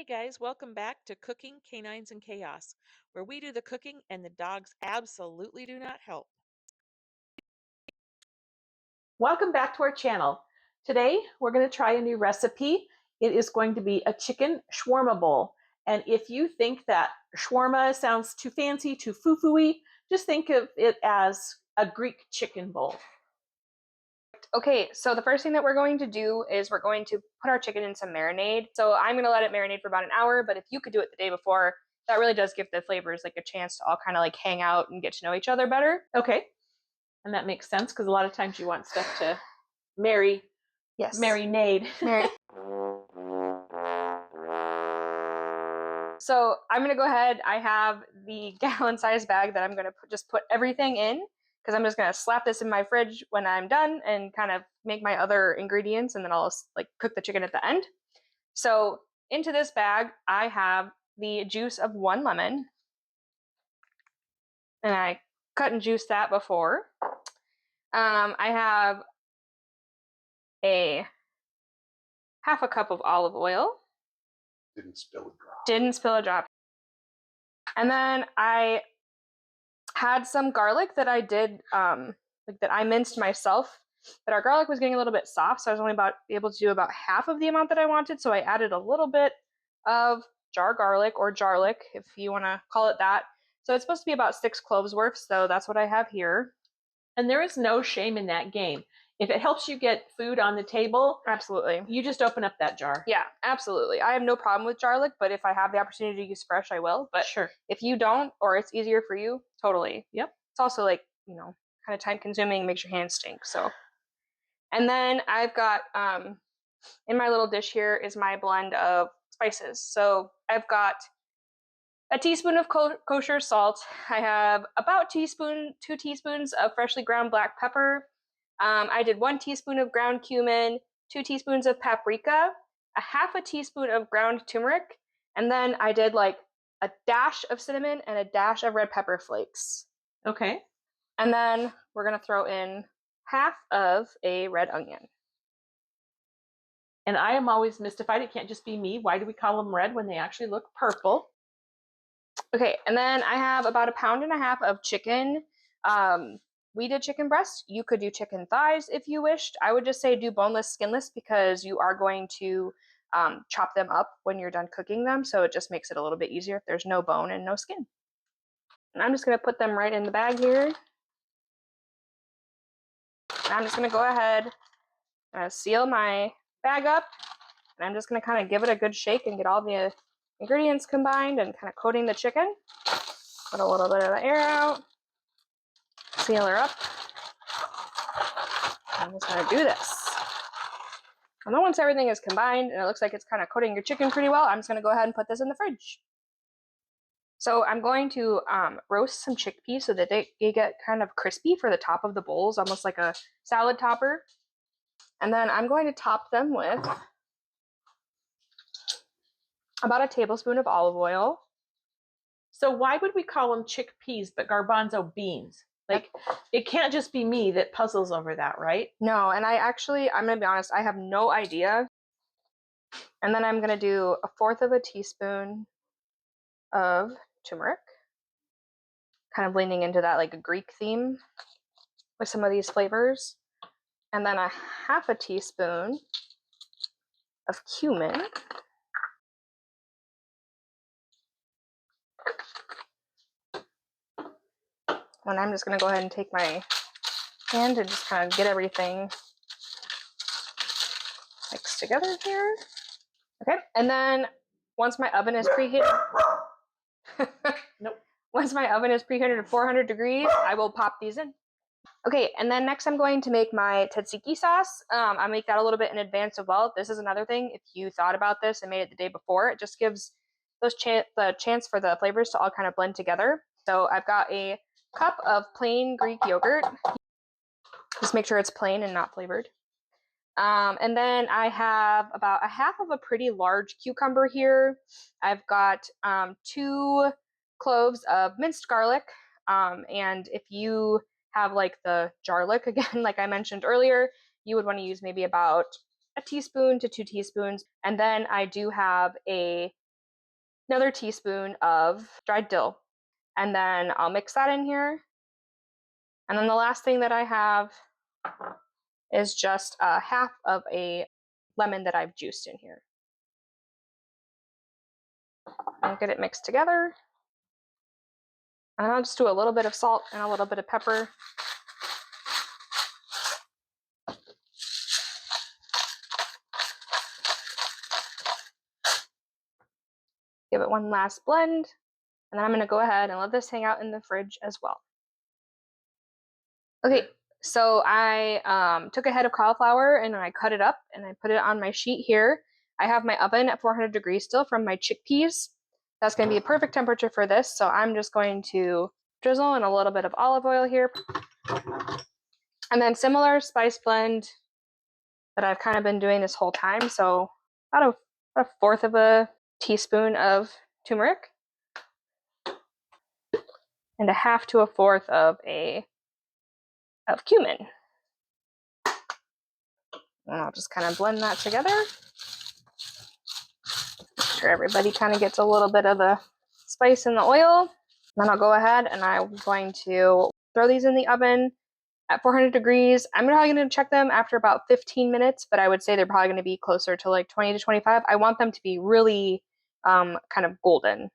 Hey guys, welcome back to Cooking Canines and Chaos, where we do the cooking and the dogs absolutely do not help. Welcome back to our channel. Today we're going to try a new recipe. It is going to be a chicken shawarma bowl. And if you think that shawarma sounds too fancy, too foo-foo-y, just think of it as a Greek chicken bowl. Okay, so the first thing that we're going to do is we're going to put our chicken in some marinade. So I'm going to let it marinate for about an hour, but if you could do it the day before, that really does give the flavors like a chance to all kind of like hang out and get to know each other better. Okay, and that makes sense because a lot of times you want stuff to marinate. So I'm going to go ahead. I have the gallon-sized bag that I'm going to just put everything in because I'm just going to slap this in my fridge when I'm done and kind of make my other ingredients, and then I'll like cook the chicken at the end. So into this bag, I have the juice of 1 lemon, and I cut and juiced that before. I have a half a cup of olive oil. Didn't spill a drop. Didn't spill a drop. And then I had some garlic that I did, that I minced myself. But our garlic was getting a little bit soft, so I was only able to do about half of the amount that I wanted. So I added a little bit of jar garlic, or jarlic, if you want to call it that. So it's supposed to be about 6 cloves worth, so that's what I have here. And there is no shame in that game. If it helps you get food on the table, absolutely, you just open up that jar. Yeah, absolutely. I have no problem with garlic, but if I have the opportunity to use fresh, I will. But sure, if you don't, or it's easier for you, totally. Yep. It's also like, kind of time consuming, makes your hands stink. So, and then I've got, in my little dish here is my blend of spices. So I've got a teaspoon of kosher salt. I have about 2 teaspoons of freshly ground black pepper. I did 1 teaspoon of ground cumin, 2 teaspoons of paprika, a half a teaspoon of ground turmeric, and then I did like a dash of cinnamon and a dash of red pepper flakes. Okay. And then we're going to throw in half of a red onion. And I am always mystified. It can't just be me. Why do we call them red when they actually look purple? Okay, and then I have about 1.5 pounds of chicken. We did chicken breast. You could do chicken thighs if you wished. I would just say do boneless, skinless, because you are going to chop them up when you're done cooking them. So it just makes it a little bit easier if there's no bone and no skin. And I'm just going to put them right in the bag here. And I'm just going to go ahead and seal my bag up. And I'm just going to kind of give it a good shake and get all the ingredients combined and kind of coating the chicken. Put a little bit of the air out. Seal her up. I'm just going to do this. And then once everything is combined and it looks like it's kind of coating your chicken pretty well, I'm just going to go ahead and put this in the fridge. So I'm going to roast some chickpeas so that they get kind of crispy for the top of the bowls, almost like a salad topper. And then I'm going to top them with about 1 tablespoon of olive oil. So why would we call them chickpeas but garbanzo beans? Like, it can't just be me that puzzles over that, right? No, and I'm going to be honest, I have no idea. And then I'm going to do 1/4 teaspoon of turmeric, kind of leaning into that like a Greek theme with some of these flavors. And then 1/2 teaspoon of cumin. And I'm just going to go ahead and take my hand and just kind of get everything mixed together here. Okay, and then once my oven is preheated, Once my oven is preheated to 400 degrees, I will pop these in. Okay, and then next I'm going to make my tzatziki sauce. I make that a little bit in advance as well. This is another thing. If you thought about this and made it the day before, it just gives the chance for the flavors to all kind of blend together. So I've got a cup of plain Greek yogurt. Just make sure it's plain and not flavored. And then I have about 1/2 of a pretty large cucumber here. I've got 2 cloves of minced garlic. And if you have like the jarlic, again, like I mentioned earlier, you would want to use maybe about 1 teaspoon to 2 teaspoons. And then I do have a another teaspoon of dried dill. And then I'll mix that in here. And then the last thing that I have is just half of a lemon that I've juiced in here. And get it mixed together. And I'll just do a little bit of salt and a little bit of pepper. Give it one last blend. And then I'm going to go ahead and let this hang out in the fridge as well. Okay, so I took a head of cauliflower and I cut it up and I put it on my sheet here. I have my oven at 400 degrees still from my chickpeas. That's going to be a perfect temperature for this. So I'm just going to drizzle in a little bit of olive oil here. And then similar spice blend that I've kind of been doing this whole time. So about a fourth of a teaspoon of turmeric. And a half to a fourth of cumin. And I'll just kind of blend that together. Make sure everybody kind of gets a little bit of the spice in the oil. Then I'll go ahead and I'm going to throw these in the oven at 400 degrees. I'm probably going to check them after about 15 minutes, but I would say they're probably going to be closer to like 20 to 25. I want them to be really kind of golden.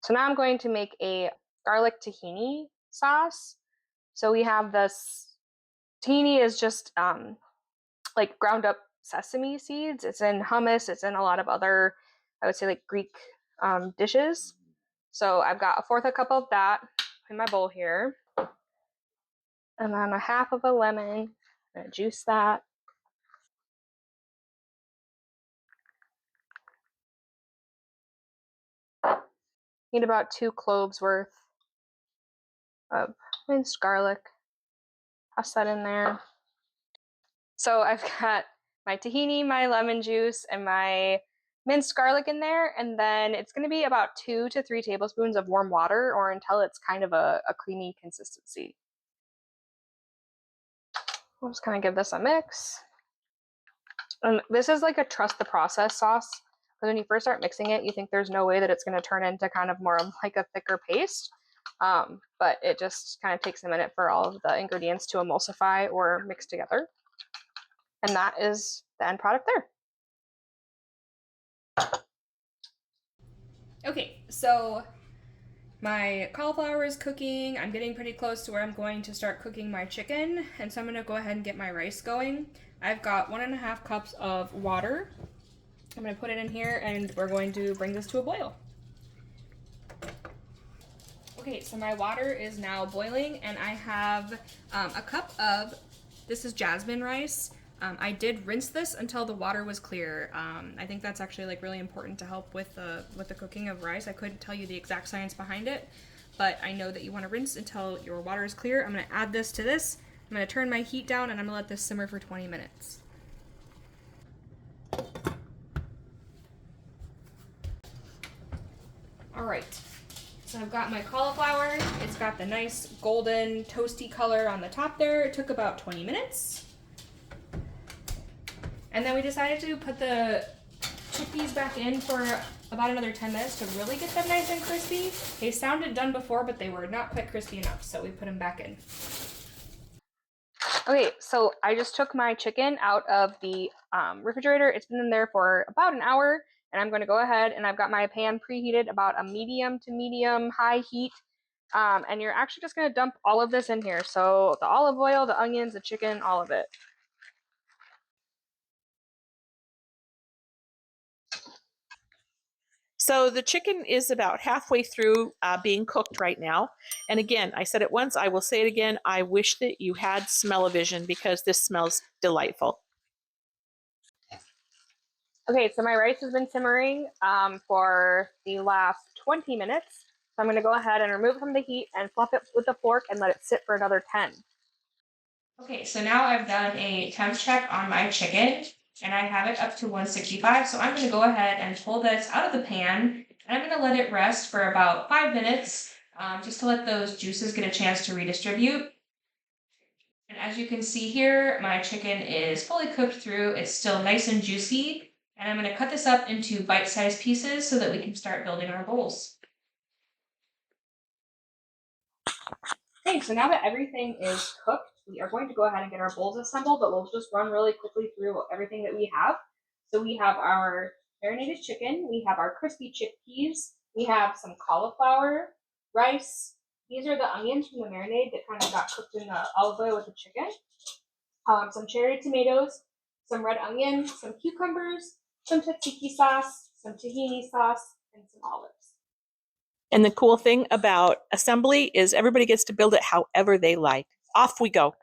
So now I'm going to make a garlic tahini sauce. So we have this, tahini is just like ground up sesame seeds. It's in hummus, it's in a lot of other, I would say like Greek dishes. So I've got a fourth a cup of that in my bowl here. And then a half of a lemon, I'm gonna juice that. Need about 2 cloves worth of minced garlic. Toss that in there. So I've got my tahini, my lemon juice, and my minced garlic in there, and then it's going to be about 2 to 3 tablespoons of warm water or until it's kind of a creamy consistency. I'll just kind of give this a mix. And this is like a trust the process sauce, because when you first start mixing it, you think there's no way that it's going to turn into kind of more of like a thicker paste. But it just kind of takes a minute for all of the ingredients to emulsify or mix together. And that is the end product there. Okay, so my cauliflower is cooking. I'm getting pretty close to where I'm going to start cooking my chicken. And so I'm gonna go ahead and get my rice going. I've got 1.5 cups of water. I'm gonna put it in here and we're going to bring this to a boil. Okay, so my water is now boiling and I have a cup of, this is jasmine rice. I did rinse this until the water was clear. I think that's actually like really important to help with the cooking of rice. I couldn't tell you the exact science behind it, but I know that you want to rinse until your water is clear. I'm going to add this to this. I'm going to turn my heat down and I'm going to let this simmer for 20 minutes. All right. So I've got my cauliflower. It's got the nice golden toasty color on the top there. It took about 20 minutes. And then we decided to put the chickpeas back in for about another 10 minutes to really get them nice and crispy. They sounded done before, but they were not quite crispy enough, so we put them back in. Okay, so I just took my chicken out of the refrigerator. It's been in there for about an hour, and I'm going to go ahead and I've got my pan preheated about a medium to medium high heat. And you're actually just going to dump all of this in here. So the olive oil, the onions, the chicken, all of it. So the chicken is about halfway through being cooked right now. And again, I said it once, I will say it again. I wish that you had smell-o-vision because this smells delightful. Okay, so my rice has been simmering for the last 20 minutes. So I'm going to go ahead and remove it from the heat and fluff it with a fork and let it sit for another 10. Okay, so now I've done a temp check on my chicken and I have it up to 165. So I'm going to go ahead and pull this out of the pan and I'm going to let it rest for about 5 minutes just to let those juices get a chance to redistribute. as you can see here, my chicken is fully cooked through. It's still nice and juicy. And I'm going to cut this up into bite-sized pieces so that we can start building our bowls. Okay, so now that everything is cooked, we are going to go ahead and get our bowls assembled, but we'll just run really quickly through everything that we have. So we have our marinated chicken, we have our crispy chickpeas, we have some cauliflower, rice. These are the onions from the marinade that kind of got cooked in the olive oil with the chicken. Some cherry tomatoes, some red onion, some cucumbers, some tzatziki sauce, some tahini sauce, and some olives. And the cool thing about assembly is everybody gets to build it however they like. Off we go.